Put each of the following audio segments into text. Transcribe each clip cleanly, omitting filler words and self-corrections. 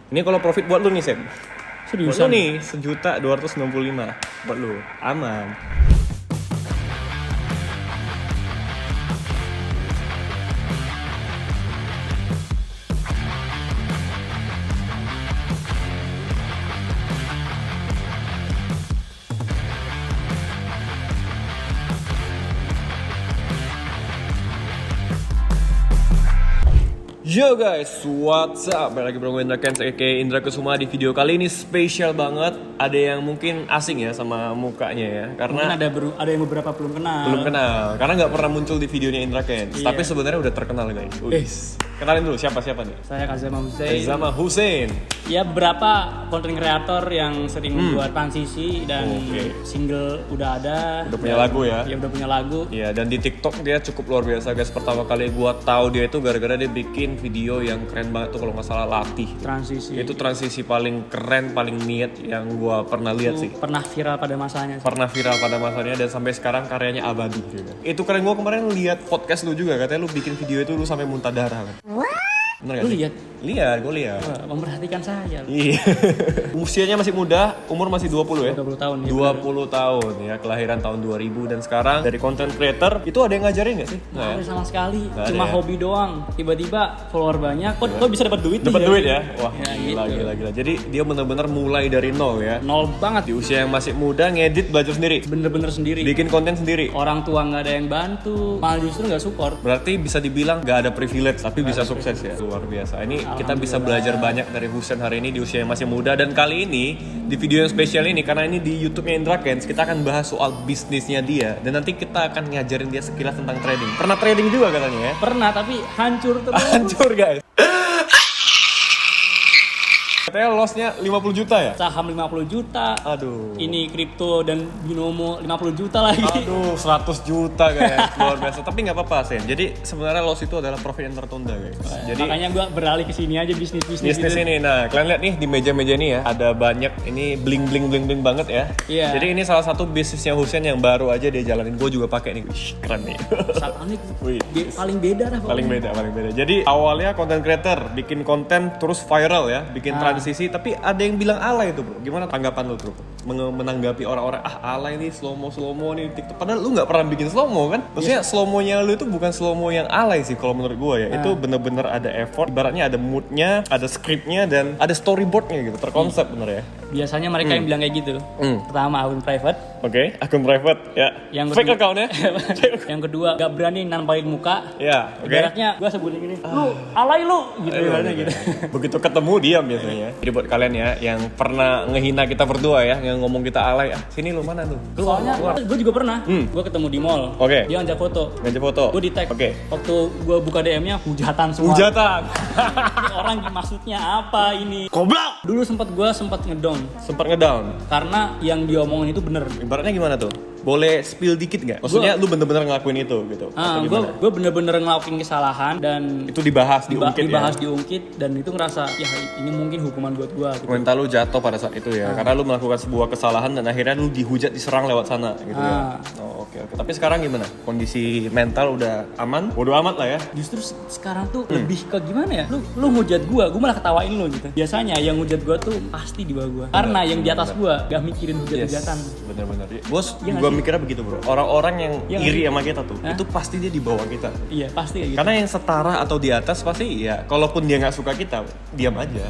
Ini kalau profit buat lu nih, Sen. Buat lu Seriusan? nih, 1.265.000 buat lu. Aman. Yo guys, what's up? Balik lagi bersama Indra Kens, aka Indra Kusuma. Di video kali ini spesial banget. Ada yang mungkin asing ya sama mukanya ya, karena Mungkin ada yang beberapa belum kenal. karena nggak pernah muncul di videonya Indra Kens. Iya. Tapi sebenarnya udah terkenal guys. Kenalin dulu siapa nih? Saya Kazama Hussein. Zama Hussein. Ya beberapa content creator yang sering membuat transisi dan Oke. single udah ada. Udah punya lagu ya? Ya udah punya lagu. Iya, dan di TikTok dia cukup luar biasa guys. Pertama kali gua tahu dia itu gara-gara dia bikin video yang keren banget tuh, kalau nggak salah Latih. Transisi. Itu transisi paling keren, paling niat yang gua pernah lihat sih. Pernah viral pada masanya. Pernah viral pada masanya dan sampai sekarang karyanya abadi juga. Itu keren, gua kemarin lihat podcast lu juga, katanya lu bikin video itu lu sampai muntah darah kan. Bener gak Lu sih? lihat? Lihat, gue lihat. Wah, memperhatikan saya. Iya. Usianya masih muda, umur masih 20 ya? 20 tahun ya. 20 tahun ya, kelahiran tahun 2000 dan sekarang dari content creator, itu ada yang ngajarin gak sih? Nggak ada sama sekali. Nggak ada Cuma ya? hobi doang. Tiba-tiba follower banyak. Kok bisa dapat duit? Dapat nih, duit ya? Wah, Ya, gila, gitu. gila. Jadi dia benar-benar mulai dari nol ya. Nol banget. Di usia yang masih muda, ngedit belajar sendiri. Bener-bener sendiri. Bikin konten sendiri. Orang tua nggak ada yang bantu. Malah justru nggak support. Berarti bisa dibilang gak ada privilege, tapi bisa sukses ya. Luar biasa. Ini kita bisa belajar banyak dari Hussein hari ini di usia yang masih muda. Dan kali ini, di video yang spesial ini, karena ini di YouTube-nya Indra Kens, kita akan bahas soal bisnisnya dia. Dan nanti kita akan ngajarin dia sekilas tentang trading. Pernah trading juga katanya ya? Pernah tapi hancur terus. Hancur guys. Katanya loss-nya 50 juta ya? Saham 50 juta. Aduh. Ini kripto dan binomo 50 juta lagi. Aduh, 100 juta guys. Luar biasa. Tapi nggak apa-apa, Sen. Jadi sebenarnya loss itu adalah profit yang tertunda guys. Jadi Makanya gua beralih ke sini aja bisnis bisnis gitu. ini, nah kalian lihat nih di meja-meja ini ya, ada banyak ini bling banget ya. Iya. Jadi ini salah satu bisnisnya Hussein yang baru aja dia jalanin. Gue juga pakai nih. Wih, keren nih. Saat ini Wih. paling beda dah pokoknya. paling beda. Jadi awalnya content creator, bikin konten terus viral ya, bikin transisi, tapi ada yang bilang alay itu bro. Gimana tanggapan lu bro? Menanggapi orang-orang alay nih, slow mo nih TikTok. Padahal lu nggak pernah bikin slow mo kan? Maksudnya slow mo-nya lu itu bukan slow mo yang alay sih kalau menurut gue ya. Itu bener-bener ada effort. Ibaratnya ada moodnya, ada scriptnya dan ada storyboardnya gitu. Terkonsep bener ya. Biasanya mereka yang bilang kayak gitu. Pertama akun private. Oke, akun private ya. Yang Fake kedua- account ya. Yang kedua gak berani nampilin muka. Ya, oke. Ibaratnya gua sebutin gini, lu alay lu gitu ibaratnya gitu. Begitu ketemu diam biasanya. Jadi buat kalian ya yang pernah ngehina kita berdua ya, yang ngomong kita alay, sini lu mana lu? Keluar, Soalnya keluar. gue juga pernah. Gue ketemu di mall. Oke. Dia ngajak foto. Ngajak foto. Gue di tag. Oke. Waktu gue buka DM-nya hujatan semua. Hujatan. Ini orang maksudnya apa ini? Goblok. Dulu gue sempat ngedown Sempat ngedown. karena yang diomongin itu bener. Ibaratnya gimana tuh? Boleh spill dikit nggak? Maksudnya lu bener-bener ngelakuin itu gitu? Atau gimana? Gue bener-bener ngelakuin kesalahan dan Itu dibahas, diungkit dibahas ya? diungkit dan itu ngerasa ya ini mungkin hukuman buat gue gitu. Mental lu jatuh pada saat itu ya, karena lu melakukan sebuah kesalahan dan akhirnya lu dihujat, diserang lewat sana gitu ya. Oh, oke. Tapi sekarang gimana? Kondisi mental udah aman? Bodo amat lah ya. Justru sekarang tuh lebih ke gimana ya? Lu ngujat gue malah ketawain lu gitu. Biasanya yang ngujat gue tuh pasti di bawah gue. Karena yang di atas gue gak mikirin hujat-hujatan. Bener-bener. Bos Iya nggak juga sih? mikirnya begitu bro. Orang-orang yang Iya iri nggak sama kita tuh, Hah? itu pasti dia di bawah kita. Iya pasti kayak gitu. Karena yang setara atau di atas pasti ya, kalaupun dia nggak suka kita, diam aja.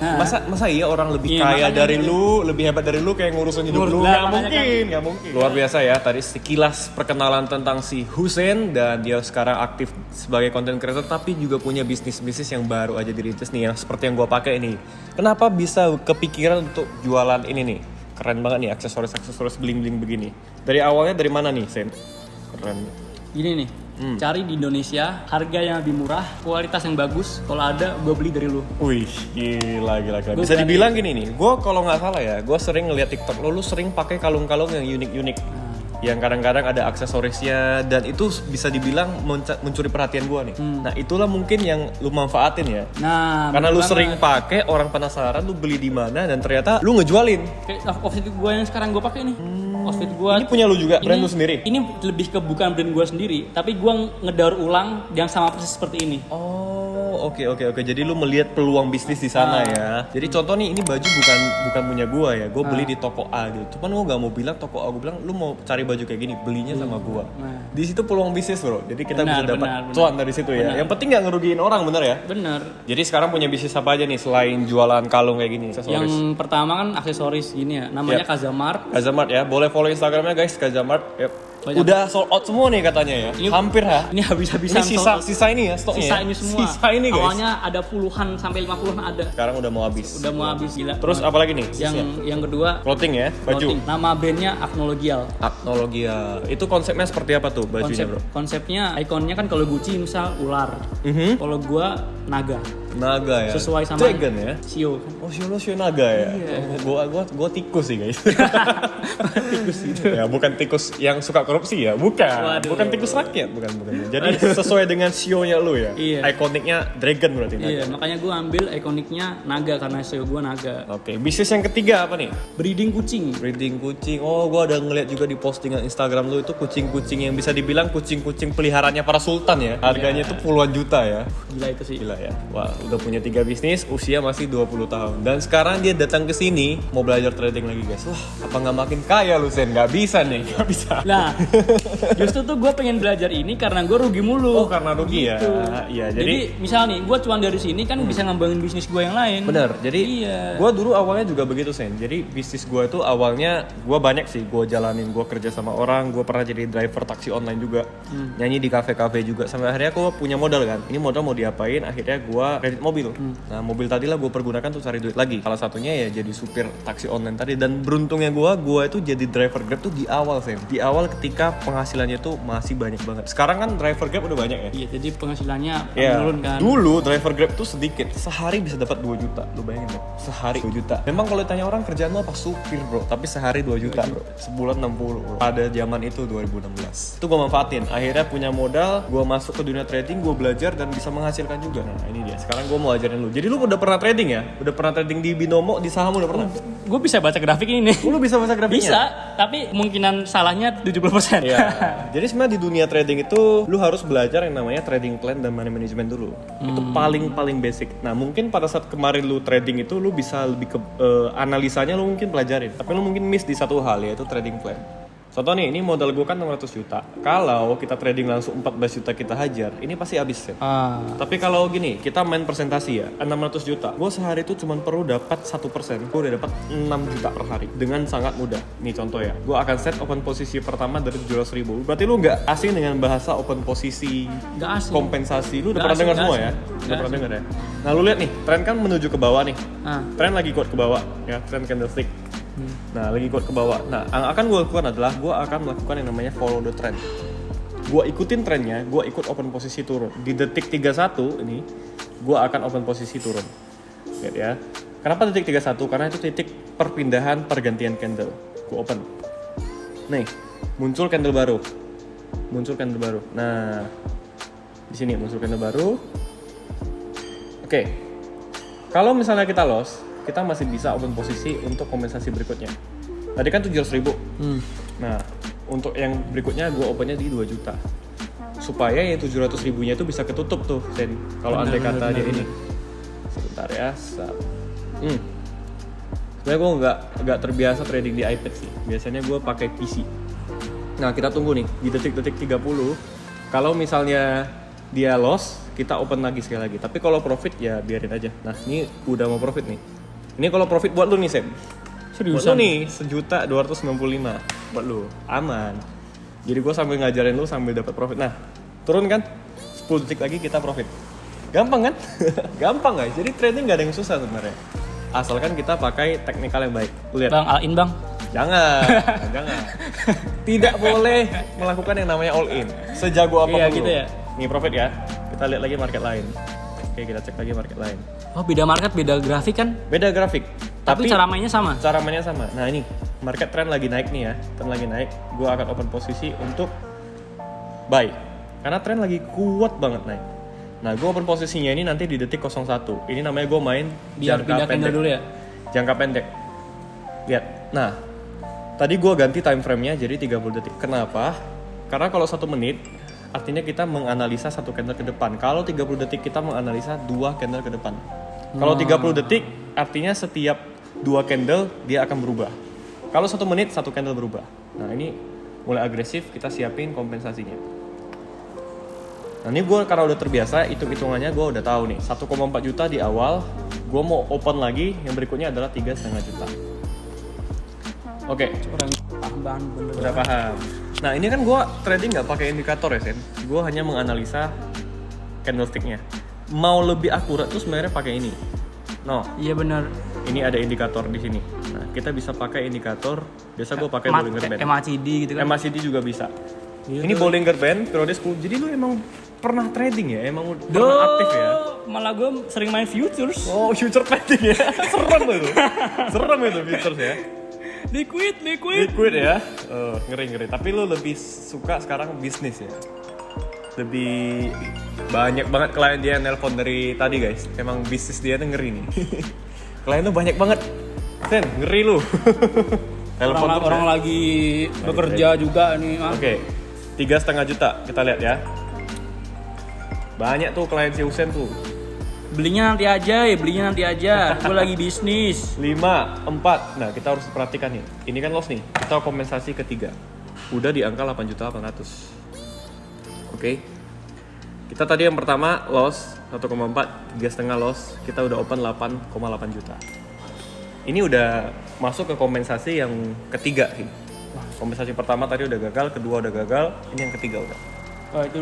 Masa iya orang lebih Iya, kaya makanya dari gitu. lu, lebih hebat dari lu kayak ngurusin hidup Ngurus lu? lah, Nggak makanya mungkin, nggak mungkin. Luar biasa ya, tadi sekilas perkenalan tentang si Hussein dan dia sekarang aktif sebagai content creator, tapi juga punya bisnis-bisnis yang baru aja dirintis nih, yang seperti yang gua pakai ini. Kenapa bisa kepikiran untuk jualan ini nih? Keren banget nih aksesoris bling-bling begini. Dari awalnya dari mana nih, Sen? Keren. Gini nih, cari di Indonesia harga yang lebih murah, kualitas yang bagus. Kalau ada, gue beli dari lu. Wih, gila. Gua Bisa berani. dibilang gini nih, gue kalau nggak salah ya, gue sering ngeliat TikTok lu sering pakai kalung-kalung yang unik-unik. Yang kadang-kadang ada aksesorisnya dan itu bisa dibilang mencuri perhatian gue nih. Nah itulah mungkin yang lu manfaatin ya. Nah, Karena lu bener sering banget. pakai, orang penasaran, lu beli di mana dan ternyata lu ngejualin. Kayak outfit gue yang sekarang gue pakai nih. Outfit gue. Ini punya lu juga, brand lu sendiri. Ini lebih ke bukan brand gue sendiri, tapi gue ngedaur ulang yang sama persis seperti ini. Oh, Oke. Jadi lu melihat peluang bisnis di sana ya. Jadi contoh nih, ini baju bukan punya gua ya. Gua beli di toko A gitu. Cuman gua nggak mau bilang toko A, gua bilang lu mau cari baju kayak gini, belinya sama gua. Di situ peluang bisnis, bro. Jadi kita bisa dapat cuan dari situ ya. Yang penting nggak ngerugiin orang, bener ya? Bener. Jadi sekarang punya bisnis apa aja nih selain jualan kalung kayak gini? Yang pertama kan aksesoris gini ya, namanya Kazamart. Kazamart ya, boleh follow Instagramnya guys, Kazamart. Udah sold out semua nih katanya ya. Hampir ya. Ini habis-habisan. Ini sisa ini ya stoknya. Sisa ini semua. Sisa ini guys. Awalnya ada puluhan sampai 50-an ada. Sekarang udah mau habis. Gila. Terus apa lagi nih? Yang kedua clothing ya, baju. Clothing. Nama bandnya Agnologial. Itu konsepnya seperti apa tuh bajunya, bro? Konsepnya ikonnya kan kalau Gucci misal ular. Kalau gua naga. Naga ya. Sesuai sama Dragon ya. Shio. Oh, Shio naga ya. Iya. Gua tikus sih, guys. Tikus itu. Ya, bukan tikus yang suka korupsi ya, bukan. Waduh. Bukan tikus rakyat, bukan. Jadi sesuai dengan Shio-nya lu ya. Iya. Ikoniknya dragon berarti naga. Iya, makanya gua ambil ikoniknya naga karena Shio gua naga. Oke, bisnis yang ketiga apa nih? Breeding kucing. Breeding kucing. Oh, gua ada ngeliat juga di postingan Instagram lu itu kucing-kucing yang bisa dibilang kucing-kucing peliharaannya para sultan ya. Harganya itu puluhan juta ya. Gila itu sih. Gila ya. Wah, udah punya 3 bisnis, usia masih 20 tahun. Dan sekarang dia datang ke sini mau belajar trading lagi, guys. Wah, apa nggak makin kaya lu, Sen? Nggak bisa nih, nggak bisa. Nah, justru tuh gue pengen belajar ini karena gue rugi mulu. Oh, karena rugi gitu. ya. Iya, jadi misal nih, gue cuan dari sini kan bisa ngembangin bisnis gue yang lain. Bener. Jadi iya. gue dulu awalnya juga begitu, Sen. Jadi bisnis gue itu awalnya gue banyak sih gue jalanin. Gue kerja sama orang, gue pernah jadi driver taksi online juga, nyanyi di kafe-kafe juga. Sampai akhirnya gue punya modal kan. Ini modal mau diapain? Akhirnya gue kredit mobil. Nah, mobil tadi lah gue pergunakan tuh cari duit lagi. Salah satunya ya jadi supir taksi online tadi. Dan beruntungnya gue itu jadi driver Grab tuh di awal, Sam. Di awal ketika penghasilannya tuh masih banyak banget. Sekarang kan driver Grab udah banyak ya. Iya, jadi penghasilannya Ya, menurun kan. dulu driver Grab tuh sedikit. Sehari bisa dapat 2 juta. Lu bayangin dong. Sehari 2 juta. Memang kalau ditanya orang kerjaan lu apa? Supir, bro. Tapi sehari 2 juta, bro. Sebulan 60, bro. Pada zaman itu 2016. Itu gue manfaatin. Akhirnya punya modal, gue masuk ke dunia trading, gue belajar dan bisa menghasilkan juga. Nah, ini dia. Sekarang gue mau ajarin lu. Jadi lu udah pernah trading ya? Udah pernah trading di Binomo, di saham udah pernah? Gue bisa baca grafik ini nih. Lu bisa baca grafiknya? Bisa, tapi kemungkinan salahnya 70%. Ya. Jadi sebenarnya di dunia trading itu lu harus belajar yang namanya trading plan dan money management dulu. Itu paling basic. Nah, mungkin pada saat kemarin lu trading itu lu bisa lebih ke analisanya lu mungkin pelajarin. Tapi lu mungkin miss di satu hal, yaitu trading plan. Contoh nih, ini modal gue kan 600 juta. Kalau kita trading langsung 14 juta kita hajar, ini pasti habis ya. Tapi kalau gini, kita main presentasi ya, 600 juta. Gue sehari itu cuma perlu dapat 1%. Gue udah dapat 6 juta per hari. Dengan sangat mudah. Nih contoh ya, gue akan set open posisi pertama dari 700 ribu. Berarti lu nggak asing dengan bahasa open posisi, Nggak asing. kompensasi. Lu udah Nggak pernah asing, dengar nggak semua asing. ya? Nggak Udah pernah asing. dengar ya? Nah lu lihat nih, tren kan menuju ke bawah nih. Ah. Tren lagi kuat ke bawah ya, tren candlestick. Nah, lagi kuat ke bawah. Nah, yang akan gue lakukan adalah gue akan melakukan yang namanya follow the trend. Gue ikutin trennya, gue ikut open posisi turun. Di detik 31 ini, gue akan open posisi turun. Lihat ya. Kenapa detik 31? Karena itu titik perpindahan pergantian candle. Gue open. Nih, muncul candle baru. Nah, di sini muncul candle baru. Oke. Kalau misalnya kita loss, kita masih bisa open posisi untuk kompensasi berikutnya. Tadi kan 700 ribu. Nah, untuk yang berikutnya gue opennya di 2 juta. Supaya yang 700 ribunya itu bisa ketutup tuh, Sen. Kalau andai kata dia ini. Sebentar ya. Sebenarnya gue nggak terbiasa trading di iPad sih. Biasanya gue pakai PC. Nah, kita tunggu nih di detik-detik 30. Kalau misalnya dia loss, kita open lagi sekali lagi. Tapi kalau profit ya biarin aja. Nah, ini udah mau profit nih. Ini kalau profit buat lu nih, Sam. Seriusan? Buat lu nih, 1.295.000 buat lu. Aman. Jadi gue sambil ngajarin lu sambil dapat profit. Nah, turun kan? 10 detik lagi kita profit. Gampang kan? Gampang guys. Jadi trading gak ada yang susah sebenarnya. Asalkan kita pakai teknikal yang baik. Lu lihat. Bang, all in bang. Jangan. Tidak boleh melakukan yang namanya all in. Sejago apapun Iya, lu. gitu ya. Nih profit ya. Kita lihat lagi market lain. Oke, kita cek lagi market lain. Oh, beda market, beda grafik kan? Beda grafik. Tapi cara mainnya sama. Cara mainnya sama. Nah ini, market trend lagi naik nih ya. Trend lagi naik. Gue akan open posisi untuk buy. Karena trend lagi kuat banget naik. Nah, gue open posisinya ini nanti di detik 01. Ini namanya gue main Biar pindah jangka candle pendek. dulu ya. Jangka pendek. Lihat. Nah, tadi gue ganti time frame-nya jadi 30 detik. Kenapa? Karena kalau 1 menit artinya kita menganalisa satu candle ke depan. Kalau 30 detik kita menganalisa 2 candle ke depan. Kalau 30 detik artinya setiap 2 candle dia akan berubah. Kalau 1 menit 1 candle berubah. Nah ini mulai agresif, kita siapin kompensasinya. Nah ini gue karena udah terbiasa, hitung-hitungannya gue udah tahu nih 1,4 juta di awal. Gue mau open lagi, yang berikutnya adalah 3,5 juta. Oke, Paham bener. udah paham. Nah ini kan gue trading nggak pakai indikator ya Sen. Gue hanya menganalisa candlesticknya. Mau lebih akurat tuh sebenarnya pakai ini. No, Iya benar. ini ada indikator di sini. Nah kita bisa pakai indikator. Biasa gue pakai Bollinger Band. MACD gitu kan. MACD juga bisa. Iya Ini tuh. Bollinger Band periode 10. Jadi lu emang pernah trading ya? Emang pernah aktif ya? Malah gue sering main futures. Oh, future trading ya? Serem itu. Serem itu futures ya. Liquid. Liquid ya? Ngeri. Tapi lu lebih suka sekarang bisnis ya? Lebih banyak banget klien dia yang nelpon dari tadi guys. Emang bisnis dia tuh ngeri nih. Klien tuh banyak banget. Sen, ngeri lu. Telepon terus Orang ya? lagi bekerja juga nih. Oke, 3,5 juta kita lihat ya. Banyak tuh klien si Husen tuh. Belinya nanti aja. Gue lagi bisnis. 5, 4. Nah, kita harus perhatikan nih. Ini kan loss nih. Kita kompensasi ketiga. Udah di angka 8.800.000. Oke. Kita tadi yang pertama loss 1,4, 3,5 loss. Kita udah open 8,8 juta. Ini udah masuk ke kompensasi yang ketiga sih. Kompensasi pertama tadi udah gagal, kedua udah gagal, ini yang ketiga udah. Oh, itu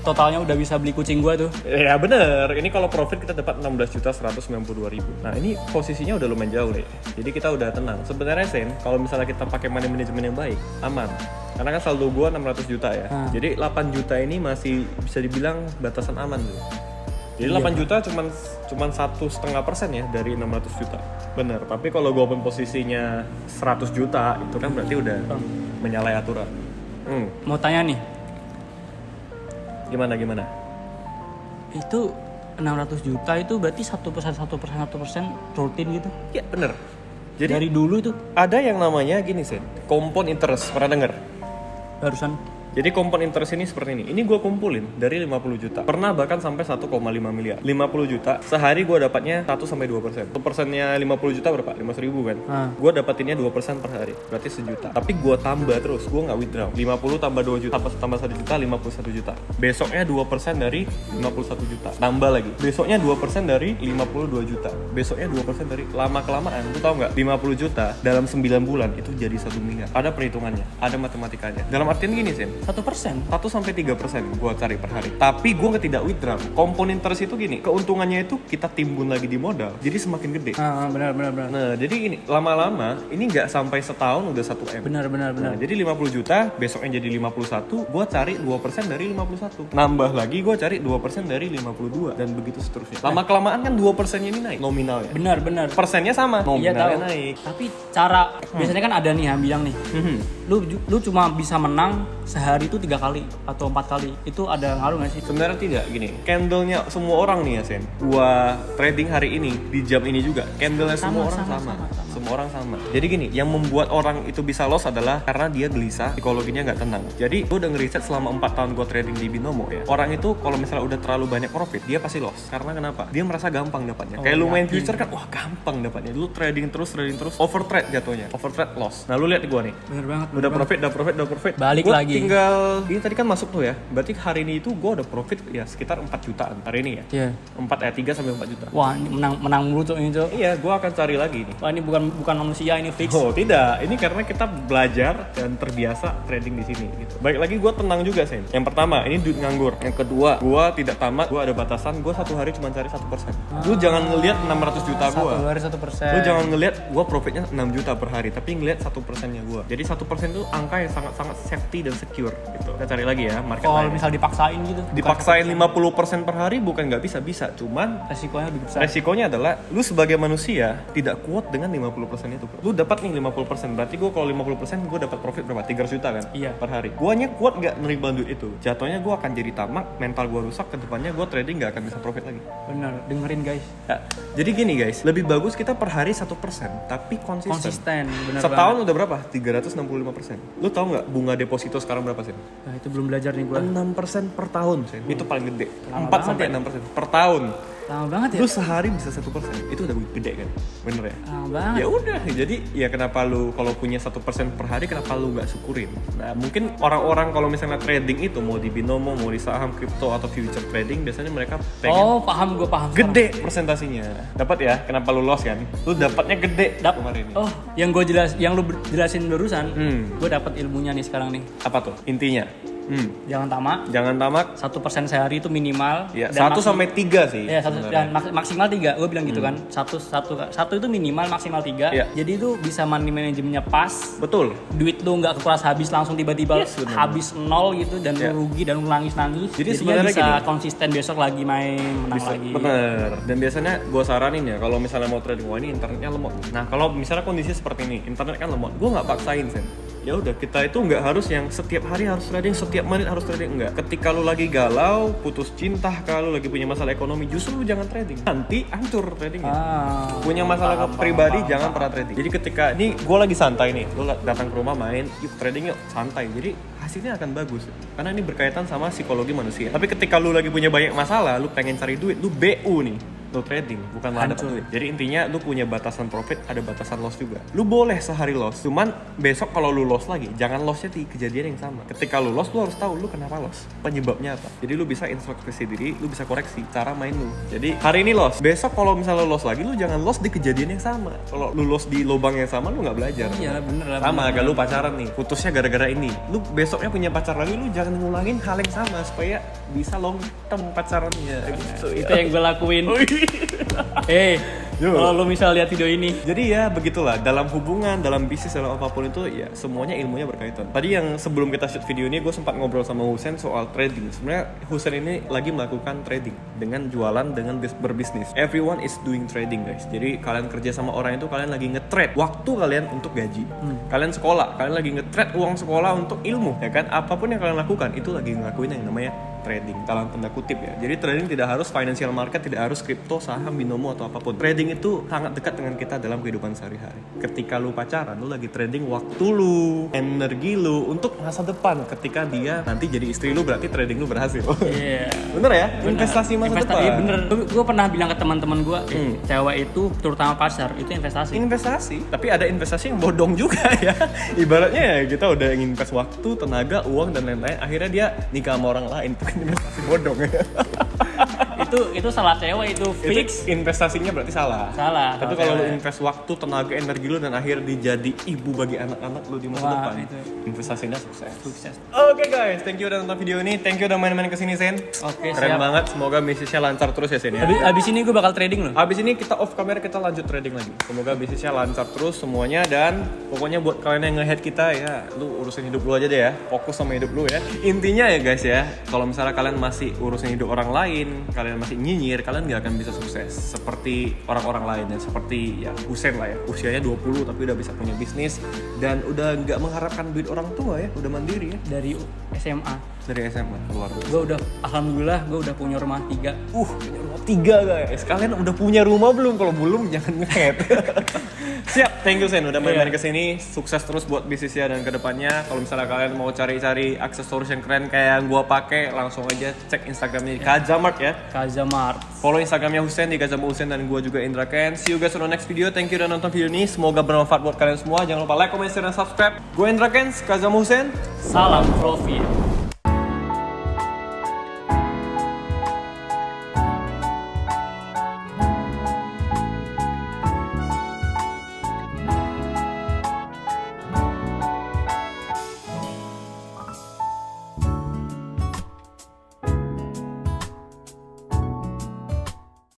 totalnya udah bisa beli kucing gue tuh. Ya bener, ini kalau profit kita dapat 16.192.000. Nah ini posisinya udah lumayan jauh nih. Jadi kita udah tenang. Sebenarnya Sen, kalau misalnya kita pakai money management yang baik, aman. Karena kan saldo gua 600 juta ya. Jadi 8 juta ini masih bisa dibilang batasan aman tuh. Jadi 8 juta cuman 1,5% ya dari 600 juta. Bener, tapi kalau gua open posisinya 100 juta itu kan berarti udah menyalahi aturan. Mau tanya nih, Gimana? itu 600 juta itu berarti 1% rutin gitu? Ya bener. Jadi Dari dulu itu ada yang namanya gini Sen, compound interest, pernah denger? barusan. Jadi compound interest ini seperti ini. Ini gue kumpulin dari 50 juta. Pernah bahkan sampai 1,5 miliar. 50 juta, sehari gue dapatnya 1-2%. 1%-nya 50 juta berapa? 500.000 kan? Gue dapatinnya 2% per hari. Berarti sejuta. Tapi gue tambah terus, gue nggak withdraw. 50 tambah 2 juta, tambah 1 juta, 51 juta. Besoknya 2% dari 51 juta. Tambah lagi. Besoknya 2% dari 52 juta. Besoknya 2% dari lama-kelamaan. Lu tau nggak? 50 juta dalam 9 bulan itu jadi 1 miliar. Ada perhitungannya, ada matematikanya. Dalam artian gini Sen, 1%. 1-3% gue cari per hari. Tapi gue tidak withdraw. Komponen interest itu gini, keuntungannya itu kita timbun lagi di modal, jadi semakin gede. Benar. Nah, jadi ini lama-lama ini nggak sampai setahun udah 1 M. Benar. Nah, jadi 50 juta, besoknya jadi 51, gue cari 2% dari 51. Nambah lagi gue cari 2% dari 52 dan begitu seterusnya. Lama-kelamaan kan 2%-nya ini naik nominalnya. Benar. Persennya sama, Iya nominalnya tahu. naik. Tapi cara biasanya kan ada nih yang bilang nih, lu cuma bisa menang sehari itu 3 kali atau 4 kali. Itu ada ngaruh nggak sih? Sebenarnya tidak, gini. Candlenya semua orang nih ya Sen. Gua trading hari ini di jam ini juga. Candlenya semua orang sama. Semua orang sama. Jadi gini, yang membuat orang itu bisa loss adalah karena dia gelisah, psikologinya nggak tenang. Jadi gua udah ngeriset selama 4 tahun gua trading di Binomo ya. Orang itu kalau misalnya udah terlalu banyak profit, dia pasti loss. Karena kenapa? Dia merasa gampang dapatnya. Kayak lu main future kan, wah gampang dapatnya. Lu trading terus, overtrade jatuhnya. Overtrade loss. Nah lu lihat gua nih. Benar banget. Udah profit. Balik Gua lagi. tinggal ini tadi kan masuk tuh ya. Berarti hari ini itu gue udah profit ya sekitar 4 jutaan hari ini ya. Iya. 3-4 juta. Wah, ini menang mulu tuh ini tuh. Iya, gue akan cari lagi nih. Wah, ini bukan manusia, ini fix. Oh tidak, ini karena kita belajar dan terbiasa trading di sini. Gitu. Baik lagi gue tenang juga Sen. Yang pertama ini duit nganggur. Yang kedua gue tidak tamat, gue ada batasan. Gue 1 hari cuma cari 1%. Lu jangan ngelihat 600 juta gue. 1 hari 1%. Lu jangan ngelihat gue profitnya 6 juta per hari, tapi ngelihat 1%-nya gue. Jadi 1% itu angka yang sangat-sangat safety dan secure gitu. Kita cari lagi ya market Kalau lain. misal dipaksain gitu. Dipaksain 50% per hari bukan nggak bisa, cuman Resikonya lebih besar. resikonya adalah lu sebagai manusia tidak kuat dengan 50% itu. Lu dapat nih 50%, berarti gue kalau 50% gue dapat profit berapa? 300 juta kan? Iya. Per hari. Guanya kuat nggak menerima duit itu? Jatuhnya gue akan jadi tamak, mental gue rusak, kedepannya gue trading nggak akan bisa profit lagi. Bener, dengerin guys. Ya, jadi gini guys, lebih bagus kita per hari 1%, tapi konsisten. Konsisten, bener Setahun udah berapa? 365%. Lu tahu nggak bunga deposito sekarang berapa berapa sih? Nah, itu belum belajar nih gua. 6% per tahun, Sen. Itu paling gede. Lama 4 banget sampai ya. 6% per tahun. Lama banget ya. Lu sehari bisa 1%. Itu udah gede kan? Bener ya? Lama banget. Ya udah, jadi ya kenapa lu kalau punya 1% per hari kenapa lu nggak syukurin? Nah, mungkin orang-orang kalau misalnya trading itu mau di binomo, mau di saham, kripto atau future trading, biasanya mereka pengen Oh, paham gua paham. gede persentasinya. Dapat ya? Kenapa lu loss kan? Lu dapatnya gede kemarin ini. Oh, yang lu jelasin barusan, gue dapat ilmunya nih sekarang nih. Apa tuh? Intinya. Jangan tamak. Jangan tamak. 1% sehari itu minimal. Ya, dan 1 sampai 3 sih. Ya, dan sebenarnya. maksimal 3. Gue bilang gitu kan. Satu itu minimal, maksimal 3. Iya. Jadi itu bisa money manajemennya pas. Betul. Duit lu nggak kekuras habis langsung tiba-tiba Yes, bener. habis nol gitu dan Iya. lu rugi dan lu nangis-nangis. Jadi dia sebenarnya bisa gini. konsisten besok lagi main menang Bisa, lagi. bener. Dan biasanya gue saranin ya kalau misalnya mau trading, wah ini internetnya lemot. Nah kalau misalnya kondisi seperti ini, internet kan lemot, gue nggak paksain Sen. Ya udah, kita itu nggak harus yang setiap hari harus trading, setiap menit harus trading, enggak. Ketika lu lagi galau, putus cinta, kalau lu lagi punya masalah ekonomi, justru lu jangan trading. Nanti hancur tradingnya. Punya masalah pribadi jangan pernah trading. Jadi ketika ini gue lagi santai nih, lu datang ke rumah main, yuk trading yuk, santai. Jadi hasilnya akan bagus. Karena ini berkaitan sama psikologi manusia. Tapi ketika lu lagi punya banyak masalah, lu pengen cari duit, lu BU nih. Lu trading, bukan malah dapat duit. Jadi intinya lu punya batasan profit, ada batasan loss juga. Lu boleh sehari loss, cuman besok kalau lu loss lagi, jangan lossnya di kejadian yang sama. Ketika lu loss, lu harus tahu lu kenapa loss, penyebabnya apa. Jadi lu bisa introspeksi diri, lu bisa koreksi cara main lu. Jadi hari ini loss, besok kalau misalnya lu loss lagi, lu jangan loss di kejadian yang sama. Kalau lu loss di lubang yang sama, lu nggak belajar. Iya bener lah. Sama, agak lu pacaran nih, putusnya gara-gara ini. Lu besoknya punya pacar lagi, lu jangan ngulangin hal yang sama supaya bisa long term pacarannya gitu. Itu yang gue lakuin. Yo. Kalau lu misal lihat video ini, Jadi ya begitulah, dalam hubungan, dalam bisnis, dalam apapun itu ya semuanya ilmunya berkaitan. Tadi yang sebelum kita shoot video ini gue sempat ngobrol sama Husen soal trading. Sebenarnya Husen ini lagi melakukan trading dengan jualan, dengan berbisnis. Everyone is doing trading guys. Jadi kalian kerja sama orang itu kalian lagi nge-trade waktu kalian untuk gaji. Kalian sekolah, kalian lagi nge-trade uang sekolah untuk ilmu, ya kan? Apapun yang kalian lakukan itu lagi ngelakuin yang namanya trading dalam tanda kutip ya. Jadi trading tidak harus financial market, tidak harus kripto, saham, binomo atau apapun. Trading itu sangat dekat dengan kita dalam kehidupan sehari-hari. Ketika lu pacaran, lu lagi trading waktu lu, energi lu untuk masa depan. Ketika dia nanti jadi istri lu, berarti trading lu berhasil. iya. Bener ya? Investasi masa depan. Iya bener. Gue pernah bilang ke teman-teman gue, cewek itu terutama pacar itu investasi. Investasi, tapi ada investasi yang bodong juga ya. Ibaratnya ya kita udah invest waktu, tenaga, uang dan lain-lain. Akhirnya dia nikah sama orang lain. Itu kan investasi bodong ya. itu salah cewek itu fix. Itu investasinya berarti salah. Tapi kalau lu invest waktu, tenaga, energi lu dan akhirnya dijadi ibu bagi anak-anak lu di masa depan, itu. investasinya sukses. Oke guys, thank you udah nonton video ini. Thank you udah main-main kesini Sen. Oke, Keren siap. banget. Semoga bisnisnya lancar terus ya Sen ya. Abis ini gue bakal trading loh. Abis ini kita off kamera, kita lanjut trading lagi. Semoga bisnisnya lancar terus semuanya. Dan pokoknya buat kalian yang nge-head kita ya, lu urusin hidup lu aja deh ya. Fokus sama hidup lu ya. Intinya ya guys ya, kalau misalnya kalian masih urusin hidup orang lain, kalian masih nyinyir, kalian gak akan bisa sukses seperti orang-orang lain ya. Seperti ya Husen lah ya, usianya 20 tapi udah bisa punya bisnis dan udah gak mengharapkan duit orang tua ya, udah mandiri ya. Dari SMA. Dari SMA keluar. Gue udah, alhamdulillah gue udah punya rumah 3. Punya rumah 3 guys. Kalian udah punya rumah belum? Kalau belum jangan nge-head. Siap, thank you Sen udah main-main kesini. Sukses terus buat bisnisnya dan kedepannya. Kalau misalnya kalian mau cari-cari aksesoris yang keren kayak yang gua pakai, langsung aja cek Instagramnya di Kazamart ya. Kazamart. Follow Instagramnya Husen di Kazamart Husen dan gua juga Indra Ken. See you guys on the next video. Thank you udah nonton video ini. Semoga bermanfaat buat kalian semua. Jangan lupa like, comment, share, dan subscribe. Gue Indra Ken, Kazamart Husen. Salam profit.